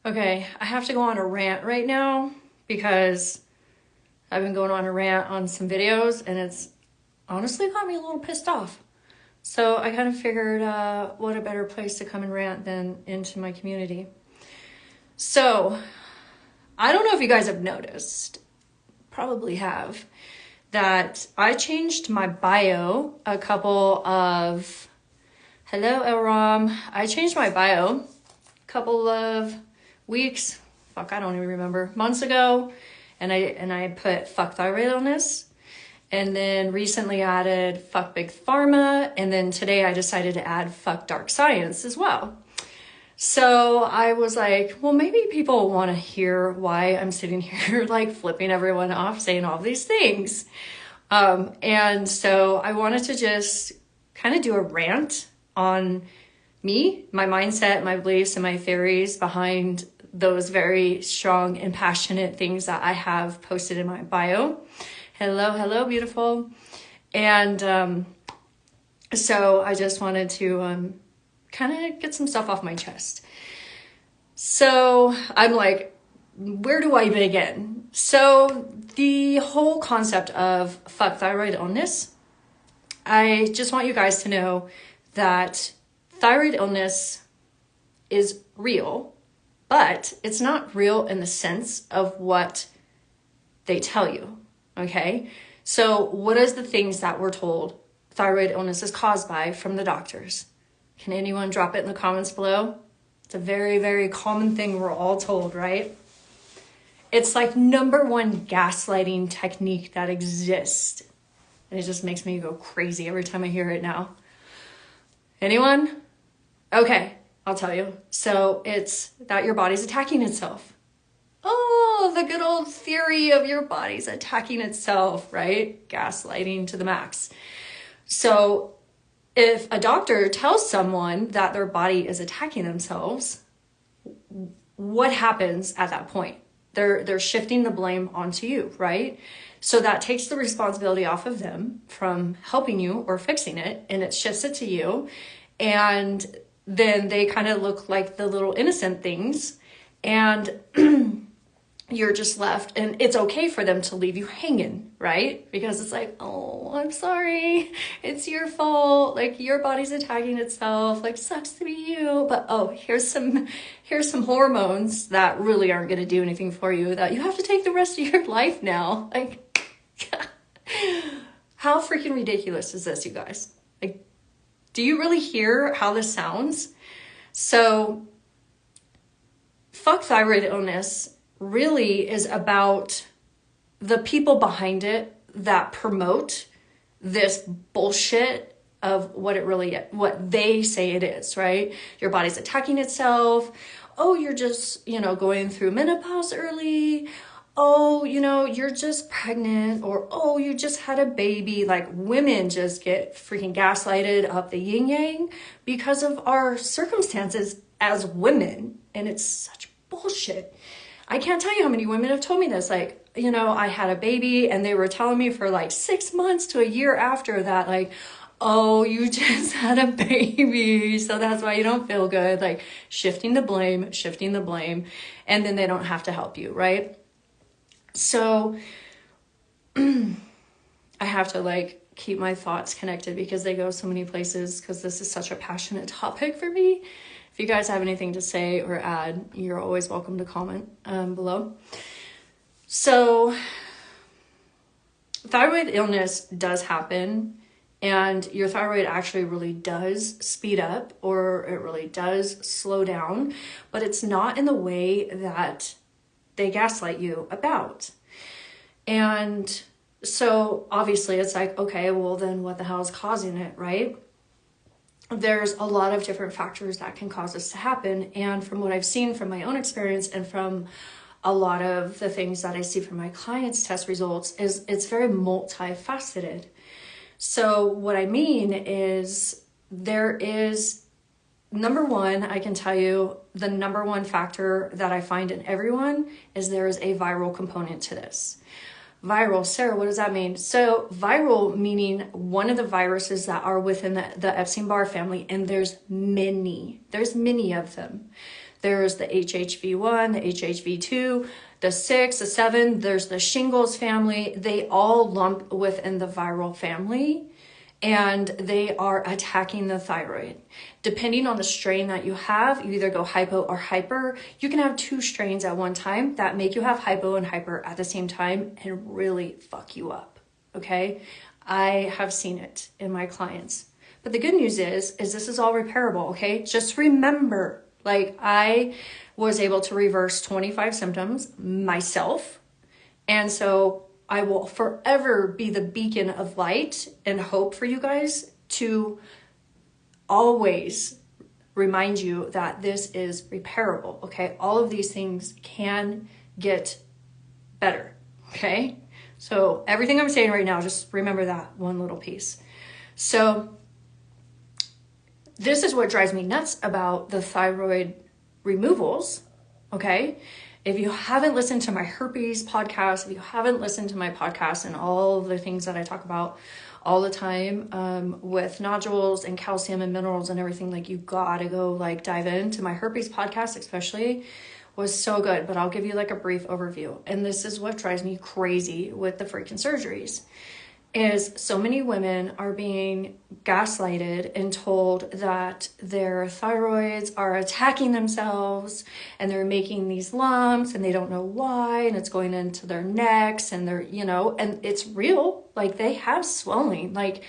Okay, I have to go on a rant right now because I've been going on a rant on some videos and it's honestly got me a little pissed off. So I kind of figured what a better place to come and rant than into my community. So I don't know if you guys have noticed, probably have, that I changed my bio a couple of, hello Elrom, I changed my bio a couple of weeks, I don't even remember, months ago, and I put fuck thyroid illness, and then recently added fuck big pharma, and then today I decided to add fuck dark science as well. So I was like, well, maybe people want to hear why I'm sitting here like flipping everyone off saying all these things. And so I wanted to just kind of do a rant on me, my mindset, my beliefs, and my theories behind those very strong and passionate things that I have posted in my bio. Hello, beautiful. And so I just wanted to kind of get some stuff off my chest. So I'm like, where do I begin? So the whole concept of fuck thyroid illness, I just want you guys to know that thyroid illness is real, but it's not real in the sense of what they tell you, okay? So what is the things that we're told thyroid illness is caused by from the doctors? Can anyone drop it in the comments below? It's a very, very common thing we're all told, right? It's like number one gaslighting technique that exists. And it just makes me go crazy every time I hear it now. Anyone? Okay, I'll tell you. So it's that your body's attacking itself. Oh, the good old theory of your body's attacking itself, right? Gaslighting to the max. So if a doctor tells someone that their body is attacking themselves, what happens at that point? They're shifting the blame onto you, right? So that takes the responsibility off of them from helping you or fixing it, and it shifts it to you. And then they kind of look like the little innocent things, and you're just left, and it's okay for them to leave you hanging, right? Because it's like, oh, I'm sorry, it's your fault, like your body's attacking itself, like sucks to be you, but oh, here's some hormones that really aren't going to do anything for you, that you have to take the rest of your life now. Like, how freaking ridiculous is this, you guys? Like, do you really hear how this sounds? So fuck thyroid illness really is about the people behind it that promote this bullshit of what they say it is, right? Your body's attacking itself. Oh, you're just, going through menopause early. Oh, you're just pregnant, or oh, you just had a baby. Like, women just get freaking gaslighted up the yin yang because of our circumstances as women. And it's such bullshit. I can't tell you how many women have told me this. Like, I had a baby and they were telling me for like 6 months to a year after that, like, oh, you just had a baby, so that's why you don't feel good. Like, shifting the blame. And then they don't have to help you, right? So I have to like keep my thoughts connected because they go so many places, because this is such a passionate topic for me. If you guys have anything to say or add, you're always welcome to comment below. So thyroid illness does happen, and your thyroid actually really does speed up, or it really does slow down, but it's not in the way that they gaslight you about. And so obviously it's like, okay, well then what the hell is causing it, right? There's a lot of different factors that can cause this to happen. And from what I've seen from my own experience and from a lot of the things that I see from my clients' test results, is it's very multifaceted. So what I mean is, there is, number one, I can tell you the number one factor that I find in everyone is there is a viral component to this. Viral, Sarah, what does that mean? So viral meaning one of the viruses that are within the Epstein-Barr family, and there's many of them. There's the HHV1, the HHV2, the 6, the 7, there's the shingles family. They all lump within the viral family, and they are attacking the thyroid. Depending on the strain that you have, you either go hypo or hyper. You can have 2 strains at one time that make you have hypo and hyper at the same time and really fuck you up, okay? I have seen it in my clients. But the good news is this is all repairable, okay? Just remember, like, I was able to reverse 25 symptoms myself. And so I will forever be the beacon of light and hope for you guys to always remind you that this is repairable, okay? All of these things can get better, okay? So everything I'm saying right now, just remember that one little piece. So this is what drives me nuts about the thyroid removals, okay? If you haven't listened to my herpes podcast, if you haven't listened to my podcast and all of the things that I talk about all the time with nodules and calcium and minerals and everything, like, you gotta go like dive into my herpes podcast, especially, was so good. But I'll give you like a brief overview. And this is what drives me crazy with the freaking surgeries, is so many women are being gaslighted and told that their thyroids are attacking themselves and they're making these lumps and they don't know why, and it's going into their necks and they're, you know, and it's real. Like, they have swelling, like,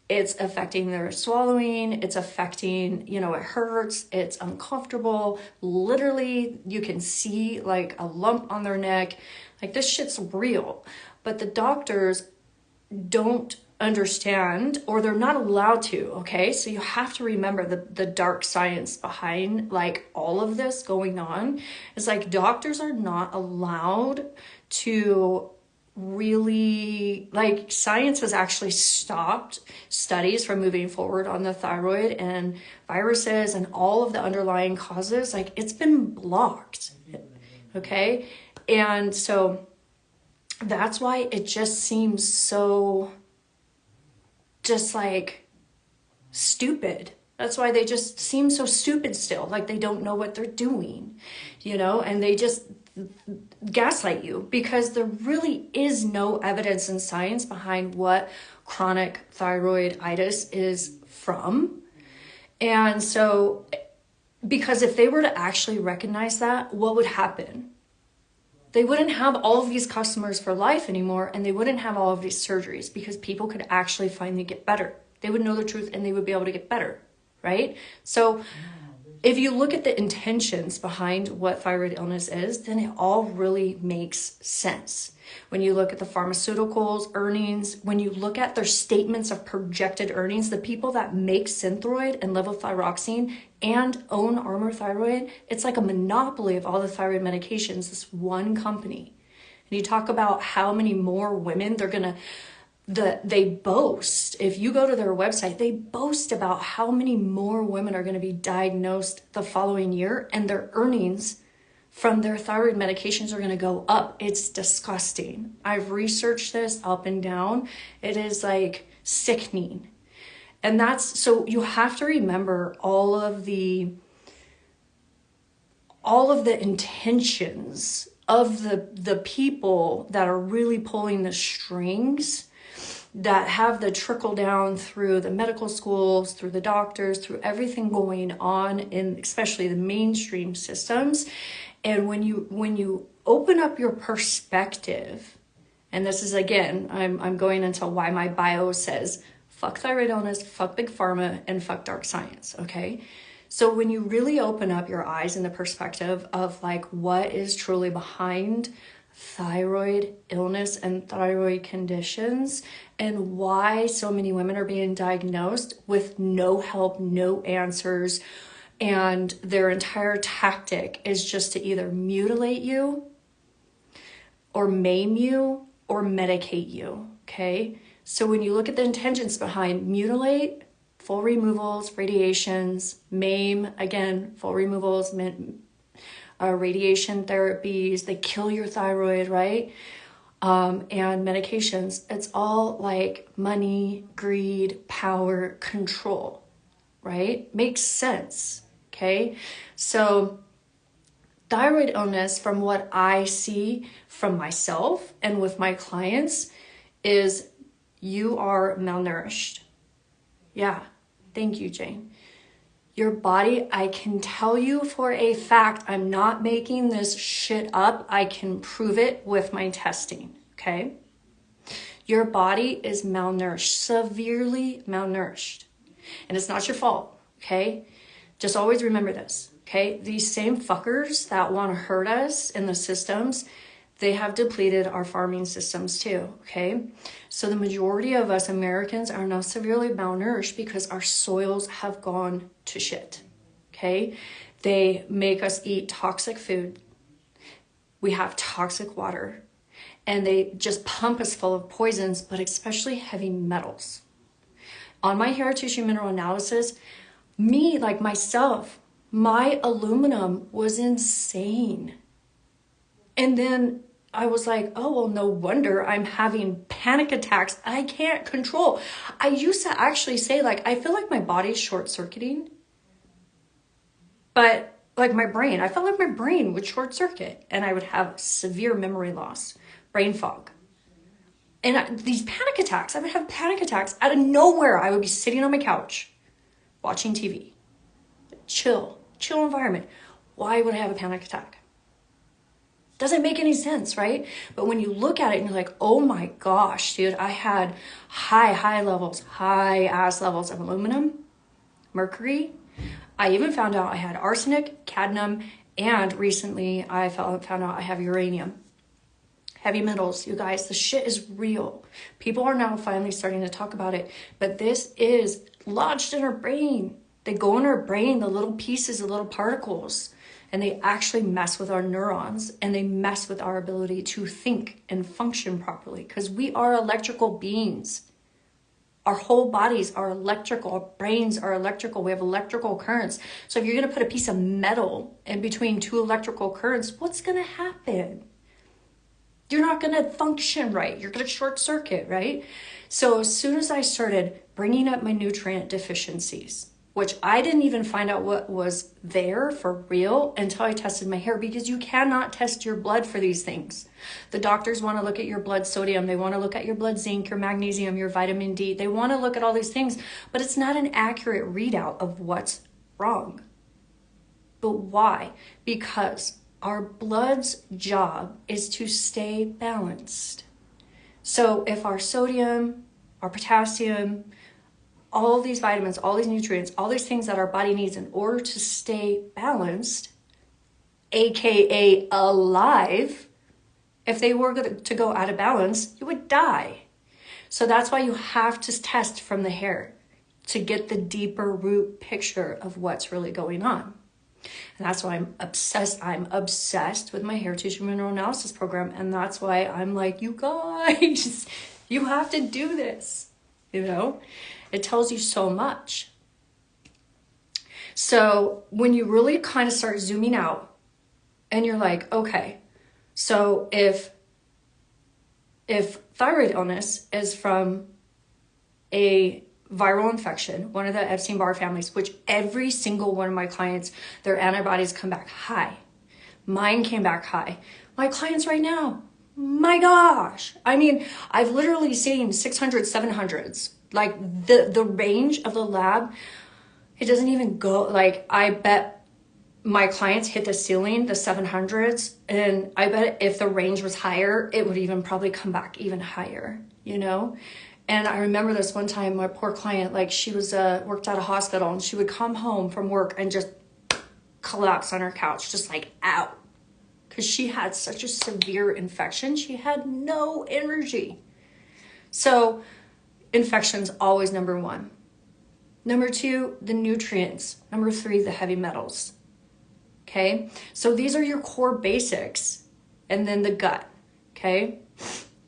it's affecting their swallowing, it's affecting, you know, it hurts, it's uncomfortable. Literally, you can see like a lump on their neck. Like, this shit's real. But the doctors don't understand, or they're not allowed to, okay? So you have to remember the dark science behind like all of this going on. It's like doctors are not allowed to really, like, science has actually stopped studies from moving forward on the thyroid and viruses and all of the underlying causes. Like, it's been blocked, okay? And so that's why it just seems so just like stupid. That's why they just seem so stupid still. Like, they don't know what they're doing, you know, and they just gaslight you because there really is no evidence in science behind what chronic thyroiditis is from. And so, because if they were to actually recognize that, what would happen? They wouldn't have all of these customers for life anymore, and they wouldn't have all of these surgeries because people could actually finally get better. They would know the truth and they would be able to get better, right? So if you look at the intentions behind what thyroid illness is, then it all really makes sense. When you look at the pharmaceuticals earnings, when you look at their statements of projected earnings, the people that make Synthroid and levothyroxine and own Armour Thyroid, it's like a monopoly of all the thyroid medications, this one company. And you talk about how many more women they boast, if you go to their website, they boast about how many more women are going to be diagnosed the following year, and their earnings from their thyroid medications are going to go up. It's disgusting. I've researched this up and down. It is like sickening. And that's, so you have to remember all of the intentions of the people that are really pulling the strings, that have the trickle down through the medical schools, through the doctors, through everything going on in especially the mainstream systems. And when you open up your perspective, and this is, again, I'm going into why my bio says fuck thyroid illness, fuck big pharma, and fuck dark science, okay? So when you really open up your eyes in the perspective of like what is truly behind thyroid illness and thyroid conditions, and why so many women are being diagnosed with no help, no answers, and their entire tactic is just to either mutilate you or maim you or medicate you, okay? So when you look at the intentions behind mutilate, full removals, radiations, maim, again, full removals, radiation therapies, they kill your thyroid, right? And medications, it's all like money, greed, power, control, right? Makes sense, okay? So Thyroid illness, from what I see from myself and with my clients, is you are malnourished. Yeah, thank you, Jane. Your body, I can tell you for a fact, I'm not making this shit up. I can prove it with my testing, okay? Your body is malnourished, severely malnourished. And it's not your fault, okay? Just always remember this, okay? These same fuckers that want to hurt us in the systems, they have depleted our farming systems too, okay? So the majority of us Americans are now severely malnourished because our soils have gone to shit, okay? They make us eat toxic food. We have toxic water. And they just pump us full of poisons, but especially heavy metals. On my hair tissue mineral analysis, me, like myself, my aluminum was insane. And then I was like, oh, well, no wonder I'm having panic attacks I can't control. I used to actually say, like, I feel like my body's short-circuiting. But like my brain, I felt like my brain would short-circuit and I would have severe memory loss, brain fog. And these panic attacks, I would have panic attacks out of nowhere. I would be sitting on my couch watching TV. Chill environment. Why would I have a panic attack? Doesn't make any sense, right? But when you look at it and you're like, oh my gosh, dude, I had high ass levels of aluminum, mercury. I even found out I had arsenic, cadmium, and recently I found out I have uranium. Heavy metals, you guys, the shit is real. People are now finally starting to talk about it, but this is lodged in our brain. They go in our brain, the little pieces, the little particles, and they actually mess with our neurons and they mess with our ability to think and function properly because we are electrical beings. Our whole bodies are electrical, our brains are electrical, we have electrical currents. So if you're gonna put a piece of metal in between two electrical currents, what's gonna happen? You're not gonna function right. You're gonna short circuit, right? So as soon as I started bringing up my nutrient deficiencies, which I didn't even find out what was there for real until I tested my hair, because you cannot test your blood for these things. The doctors want to look at your blood sodium. They want to look at your blood zinc, your magnesium, your vitamin D. They want to look at all these things, but it's not an accurate readout of what's wrong. But why? Because our blood's job is to stay balanced. So if our sodium, our potassium, all these vitamins, all these nutrients, all these things that our body needs in order to stay balanced, aka alive, if they were to go out of balance, you would die. So that's why you have to test from the hair to get the deeper root picture of what's really going on. And that's why I'm obsessed with my hair tissue mineral analysis program. And that's why I'm like, you guys, you have to do this, you know? It tells you so much. So when you really kind of start zooming out and you're like, okay, so if thyroid illness is from a viral infection, one of the Epstein-Barr families, which every single one of my clients, their antibodies come back high. Mine came back high. My clients right now, my gosh. I mean, I've literally seen 600, 700s. Like the range of the lab, it doesn't even go, like I bet my clients hit the ceiling, the 700s, and I bet if the range was higher, it would even probably come back even higher, you know? And I remember this one time, my poor client, like she was worked at a hospital and she would come home from work and just collapse on her couch, just like out. Because she had such a severe infection, she had no energy. So infection's always number one. Number two, the nutrients. Number three, the heavy metals. Okay? So these are your core basics. And then the gut. Okay?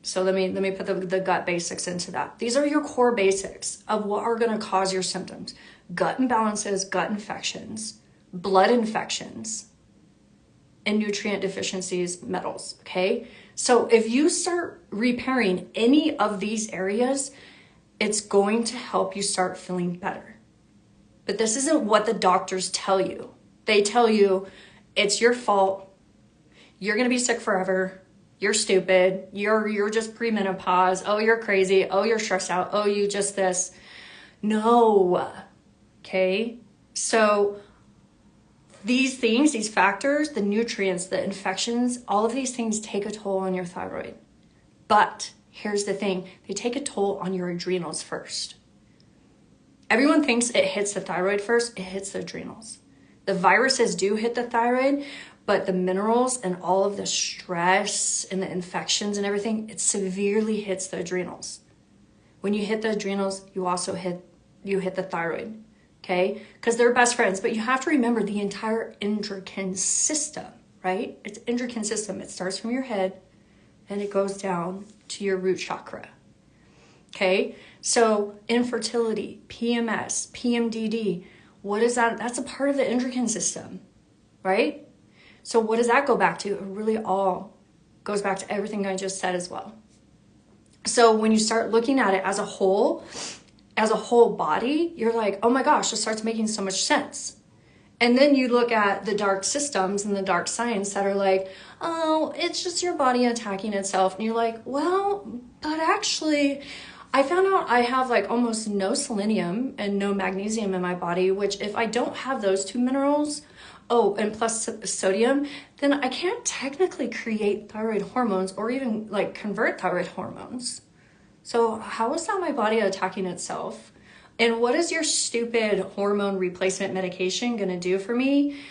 So let me put the gut basics into that. These are your core basics of what are going to cause your symptoms. Gut imbalances, gut infections, blood infections, and nutrient deficiencies, metals. Okay? So if you start repairing any of these areas, it's going to help you start feeling better. But this isn't what the doctors tell you. They tell you it's your fault, you're going to be sick forever. You're stupid. You're just premenopause. Oh, you're crazy. Oh, you're stressed out. Oh, you just this. No. Okay. So these things, these factors, the nutrients, the infections, all of these things take a toll on your thyroid. But here's the thing, they take a toll on your adrenals first. Everyone thinks it hits the thyroid first, it hits the adrenals. The viruses do hit the thyroid, but the minerals and all of the stress and the infections and everything, it severely hits the adrenals. When you hit the adrenals, you also hit the thyroid, okay? Because they're best friends, but you have to remember the entire endocrine system, right? It's endocrine system. It starts from your head and it goes down to your root chakra. Okay, so infertility, PMS, PMDD, what is that? That's a part of the endocrine system, right? So what does that go back to? It really all goes back to everything I just said as well. So when you start looking at it as a whole body, you're like, oh my gosh, it starts making so much sense. And then you look at the dark systems and the dark science that are like, oh, it's just your body attacking itself. And you're like, well, but actually, I found out I have like almost no selenium and no magnesium in my body, which if I don't have those two minerals, oh, and plus sodium, then I can't technically create thyroid hormones or even like convert thyroid hormones. So how is that my body attacking itself? And what is your stupid hormone replacement medication going to do for me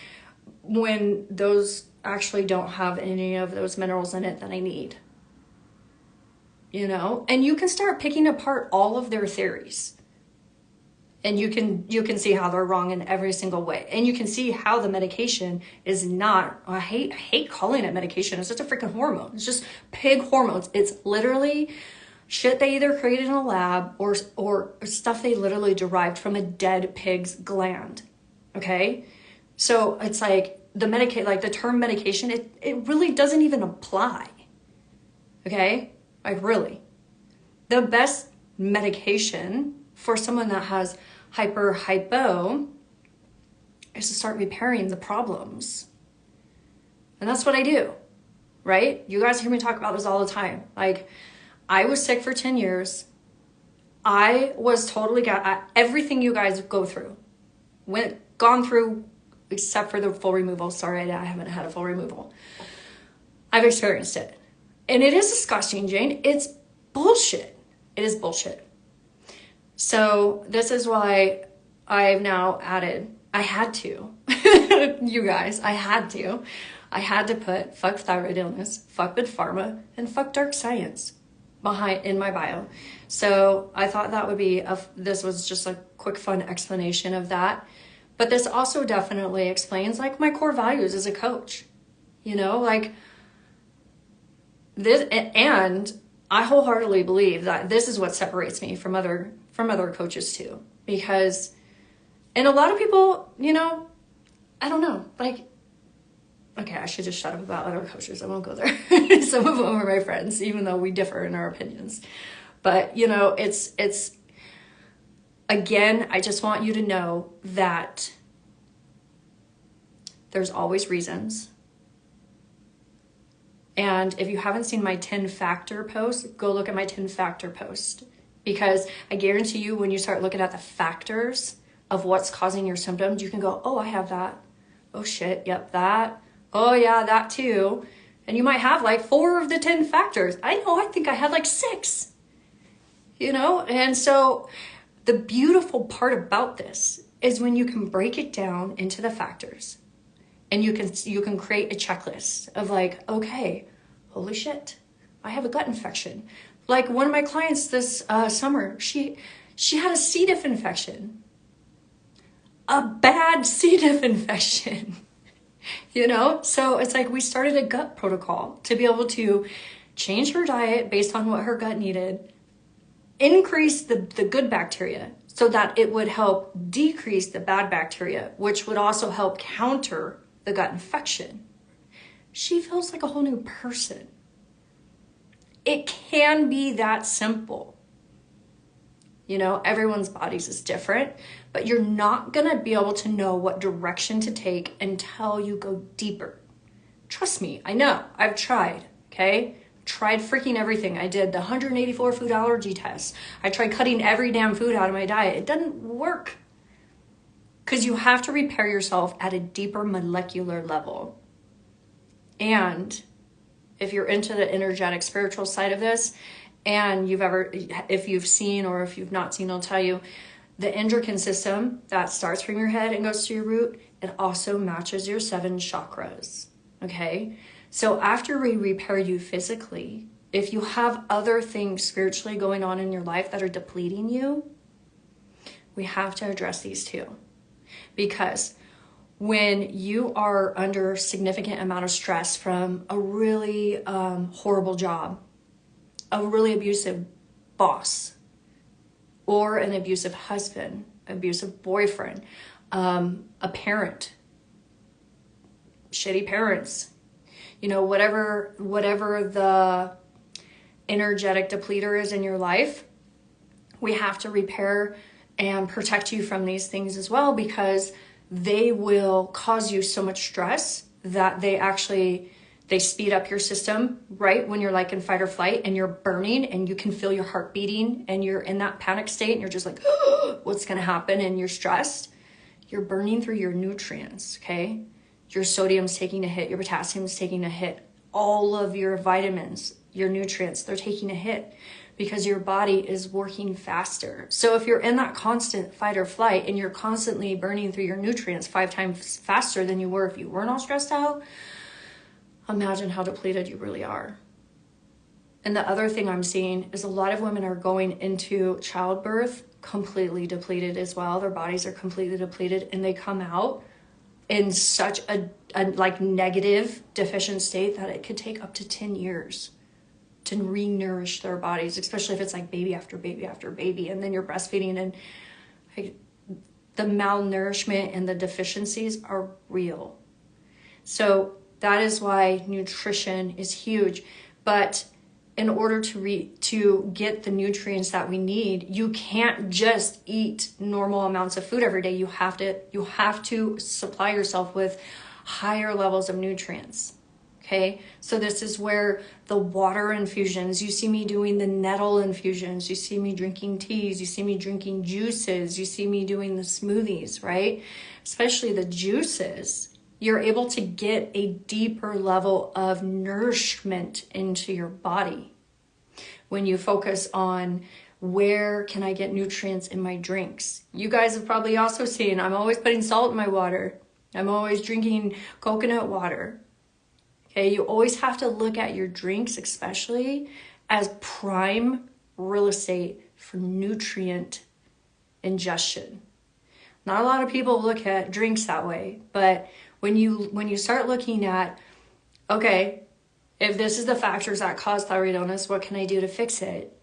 when those actually don't have any of those minerals in it that I need? You know, and you can start picking apart all of their theories. And you can see how they're wrong in every single way. And you can see how the medication is not, I hate calling it medication. It's just a freaking hormone. It's just pig hormones. It's literally shit they either created in a lab or stuff they literally derived from a dead pig's gland. Okay? So it's like the term medication, it really doesn't even apply. Okay? Like really. The best medication for someone that has hypo is to start repairing the problems. And that's what I do, right? You guys hear me talk about this all the time. Like, I was sick for 10 years. I was totally everything you guys go through. Gone through, except for the full removal. Sorry, I haven't had a full removal. I've experienced it. And it is disgusting, Jane. It's bullshit. It is bullshit. So this is why I've now added, I had to, you guys, I had to put fuck thyroid illness, fuck big pharma, and fuck dark science in my bio. So I thought that would be, this was just a quick fun explanation of that. But this also definitely explains like my core values as a coach, you know, like this, and I wholeheartedly believe that this is what separates me from other coaches too, because, and a lot of people, you know, I don't know, like, okay, I should just shut up about other coaches. I won't go there. Some of them are my friends, even though we differ in our opinions. But, you know, it's, again, I just want you to know that there's always reasons. And if you haven't seen my 10-factor post, go look at my 10-factor post. Because I guarantee you, when you start looking at the factors of what's causing your symptoms, you can go, oh, I have that. Oh, shit, yep, that. Oh, yeah, that too. And you might have like 4 of the 10 factors. I think I had like 6. You know? And so the beautiful part about this is when you can break it down into the factors. And you can create a checklist of like, okay, holy shit, I have a gut infection. Like one of my clients this summer, she had a C. diff infection. A bad C. diff infection. You know? So it's like we started a gut protocol to be able to change her diet based on what her gut needed, increase the good bacteria so that it would help decrease the bad bacteria, which would also help counter the gut infection. She feels like a whole new person. It can be that simple. You know, everyone's bodies is different, but you're not going to be able to know what direction to take until you go deeper. Trust me, I know. I've tried, okay? Tried freaking everything. I did the 184 food allergy test. I tried cutting every damn food out of my diet. It doesn't work. Because you have to repair yourself at a deeper molecular level. And if you're into the energetic spiritual side of this, and if you've seen or if you've not seen, I'll tell you, the endocrine system that starts from your head and goes to your root, it also matches your 7 chakras, okay? So after we repair you physically, if you have other things spiritually going on in your life that are depleting you, we have to address these too. Because when you are under significant amount of stress from a really horrible job, a really abusive boss, or an abusive husband, abusive boyfriend, a parent, shitty parents, whatever the energetic depleter is in your life, we have to repair and protect you from these things as well, because they will cause you so much stress that they speed up your system right when you're like in fight or flight and you're burning and you can feel your heart beating and you're in that panic state and you're just like, what's going to happen? And you're stressed. You're burning through your nutrients, okay? Your sodium's taking a hit. Your potassium's taking a hit. All of your vitamins, your nutrients, they're taking a hit because your body is working faster. So if you're in that constant fight or flight and you're constantly burning through your nutrients 5 times faster than you were if you weren't all stressed out, imagine how depleted you really are. And the other thing I'm seeing is a lot of women are going into childbirth completely depleted as well. Their bodies are completely depleted and they come out in such a like negative, deficient state that it could take up to 10 years to re-nourish their bodies, especially if it's like baby after baby after baby, and then you're breastfeeding and the malnourishment and the deficiencies are real. So that is why nutrition is huge. But in order to get the nutrients that we need, you can't just eat normal amounts of food every day. You have to supply yourself with higher levels of nutrients. Okay, so this is where the water infusions, you see me doing the nettle infusions, you see me drinking teas, you see me drinking juices, you see me doing the smoothies, right? Especially the juices, you're able to get a deeper level of nourishment into your body. When you focus on where can I get nutrients in my drinks? You guys have probably also seen, I'm always putting salt in my water. I'm always drinking coconut water. Okay, you always have to look at your drinks, especially as prime real estate for nutrient ingestion. Not a lot of people look at drinks that way, but when you start looking at, okay, if this is the factors that cause thyroid illness, what can I do to fix it?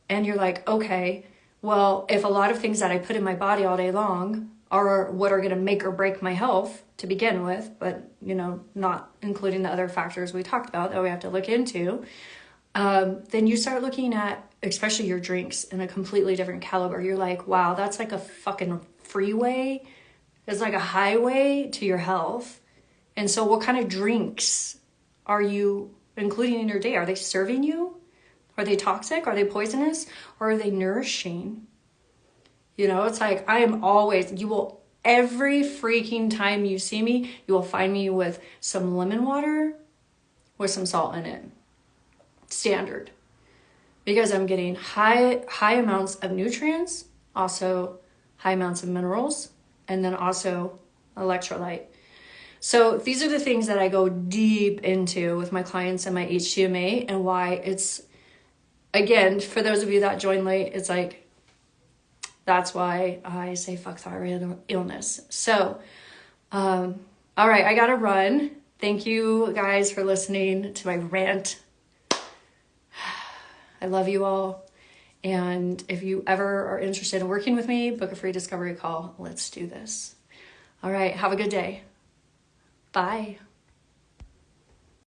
And you're like, okay, well, if a lot of things that I put in my body all day long are what are going to make or break my health to begin with, but not including the other factors we talked about that we have to look into, then you start looking at, especially your drinks, in a completely different caliber. You're like, wow, that's like a fucking freeway. It's like a highway to your health. And so what kind of drinks are you including in your day? Are they serving you? Are they toxic? Are they poisonous? Or are they nourishing? It's like every freaking time you see me, you will find me with some lemon water with some salt in it. Standard. Because I'm getting high amounts of nutrients, also high amounts of minerals, and then also electrolyte. So these are the things that I go deep into with my clients and my HTMA, and why it's, again, for those of you that join late, it's like, that's why I say fuck thyroid illness. So, all right, I gotta run. Thank you guys for listening to my rant. I love you all. And if you ever are interested in working with me, book a free discovery call. Let's do this. All right, have a good day. Bye.